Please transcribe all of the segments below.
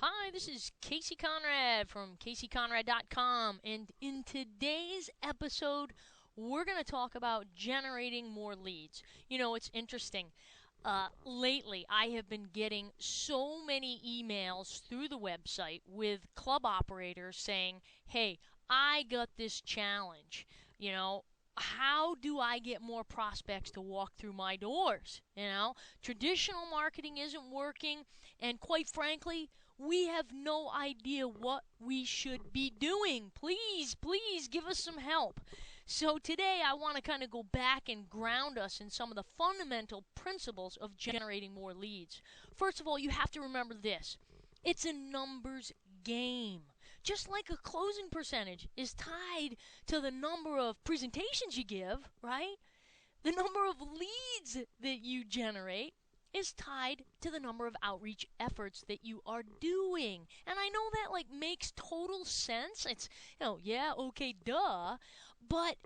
Hi, this is Casey Conrad from CaseyConrad.com, and in today's episode, we're going to talk about generating more leads. You know, it's interesting. Lately, I have been getting so many emails through the website with club operators saying, hey, I got this challenge. You know, how do I get more prospects to walk through my doors? Traditional marketing isn't working, and quite frankly, we have no idea what we should be doing. Please give us some help. So today I want to kind of go back and ground us in some of the fundamental principles of generating more leads. First of all, you have to remember this. It's a numbers game. Just like a closing percentage is tied to the number of presentations you give, right? The number of leads that you generate is tied to the number of outreach efforts that you are doing. And I know that makes total sense. It's, yeah, okay, duh. But,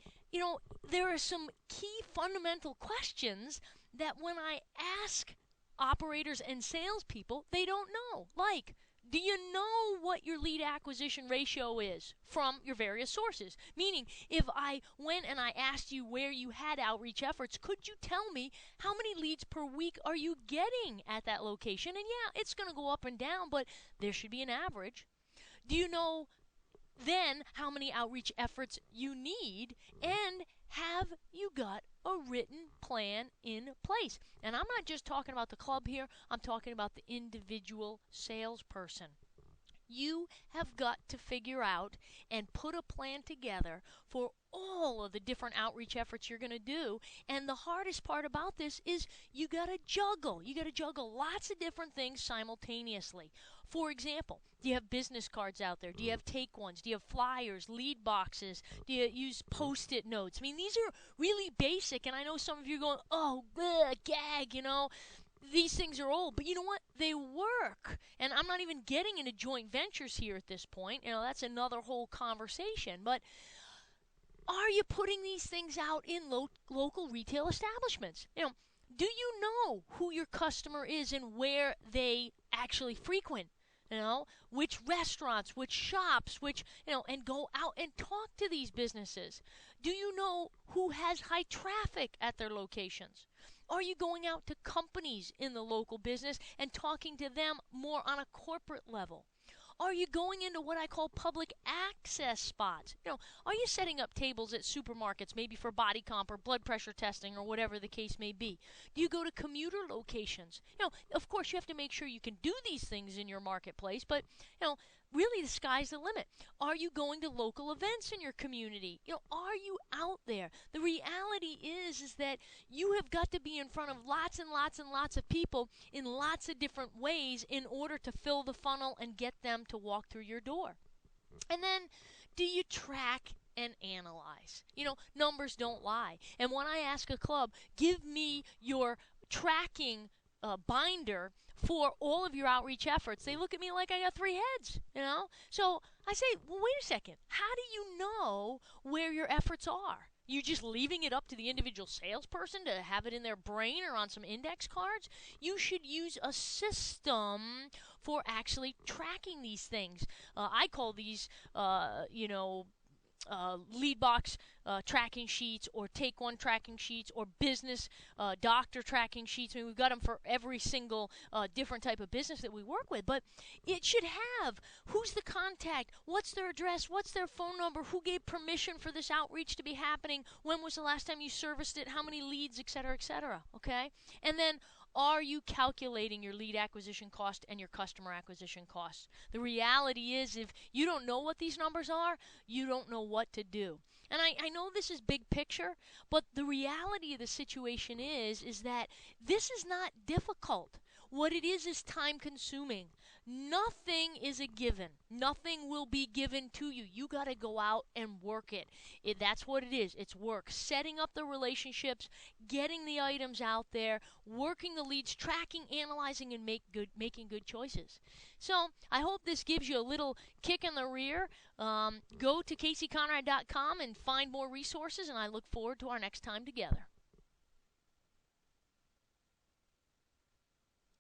there are some key fundamental questions that when I ask operators and salespeople, they don't know. Like, do you know what your lead acquisition ratio is from your various sources? Meaning, if I went and I asked you where you had outreach efforts, could you tell me how many leads per week are you getting at that location? And yeah, it's going to go up and down, but there should be an average. Do you know then how many outreach efforts you need, and have you got a written plan in place? And I'm not just talking about the club here, I'm talking about the individual salesperson. You have got to figure out and put a plan together for all of the different outreach efforts you're going to do. And the hardest part about this is you got to juggle. You got to juggle lots of different things simultaneously. For example, do you have business cards out there? Do you have take ones? Do you have flyers, lead boxes? Do you use post-it notes? I mean, these are really basic, and I know some of you are going, oh, gag, these things are old, but you know what? They work. And I'm not even getting into joint ventures here at this point. That's another whole conversation. But are you putting these things out in local retail establishments? Do you know who your customer is and where they actually frequent? Which restaurants, which shops, and go out and talk to these businesses. Do you know who has high traffic at their locations? Are you going out to companies in the local business and talking to them more on a corporate level? Are you going into what I call public access spots? Are you setting up tables at supermarkets, maybe for body comp or blood pressure testing or whatever the case may be? Do you go to commuter locations? Of course, you have to make sure you can do these things in your marketplace, but, really the sky's the limit. Are you going to local events in your community? Are you out there? The reality is that you have got to be in front of lots and lots and lots of people in lots of different ways in order to fill the funnel and get them to walk through your door. And then, do you track and analyze? Numbers don't lie. And when I ask a club, give me your tracking binder for all of your outreach efforts, they look at me like I got three heads, So I say, well, wait a second. How do you know where your efforts are? You just leaving it up to the individual salesperson to have it in their brain or on some index cards? You should use a system for actually tracking these things. I call these, lead box tracking sheets, or take one tracking sheets, or business doctor tracking sheets. I mean, we've got them for every single different type of business that we work with. But it should have who's the contact, what's their address, what's their phone number, who gave permission for this outreach to be happening, when was the last time you serviced it, how many leads, etc., etc. Okay? And then, are you calculating your lead acquisition cost and your customer acquisition costs? The reality is, if you don't know what these numbers are, you don't know what to do. And I know this is big picture, but the reality of the situation is that this is not difficult. What it is time consuming. Nothing is a given. Nothing will be given to you. You got to go out and work it. That's what it is. It's work. Setting up the relationships, getting the items out there, working the leads, tracking, analyzing, and making good choices. So I hope this gives you a little kick in the rear. Go to CaseyConrad.com and find more resources, and I look forward to our next time together.